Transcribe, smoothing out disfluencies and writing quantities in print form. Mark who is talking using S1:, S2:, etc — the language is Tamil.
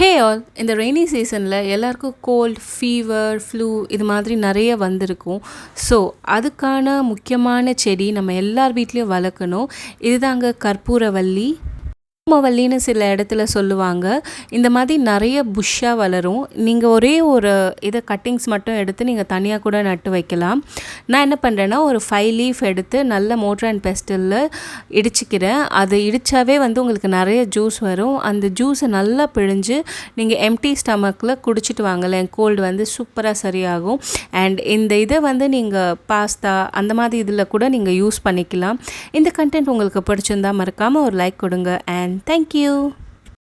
S1: ஹே ஆல் இந்த ரெய்னி சீசனில் எல்லாருக்கும் கோல்ட் ஃபீவர் ஃப்ளூ இது மாதிரி நிறைய வந்திருக்கும். ஸோ அதுக்கான முக்கியமான செடி நம்ம எல்லார் வீட்லேயும் வளர்க்கணும். இதுதாங்க கற்பூரவல்லி. ஓமவல்லின்னு சில இடத்துல சொல்லுவாங்க. இந்த மாதிரி நிறைய புஷ்ஷாக வளரும். நீங்கள் ஒரே ஒரு இதை கட்டிங்ஸ் மட்டும் எடுத்து நீங்கள் தனியாக கூட நட்டு வைக்கலாம். நான் என்ன பண்ணுறேன்னா ஒரு 5 லீஃப் எடுத்து நல்ல மோட்டர் அண்ட் பெஸ்டலில் இடிச்சிக்கிறேன். அது இடித்தாவே உங்களுக்கு நிறைய ஜூஸ் வரும். அந்த ஜூஸை நல்லா பிழிஞ்சு நீங்கள் எம்டி ஸ்டமக்கில் குடிச்சிட்டு வாங்கலேன். கோல்டு சூப்பராக சரியாகும். அண்ட் இந்த இதை நீங்கள் பாஸ்தா அந்த மாதிரி இதில் கூட நீங்கள் யூஸ் பண்ணிக்கலாம். இந்த கண்டென்ட் உங்களுக்கு பிடிச்சிருந்தா மறக்காமல் ஒரு லைக் கொடுங்க. And thank you.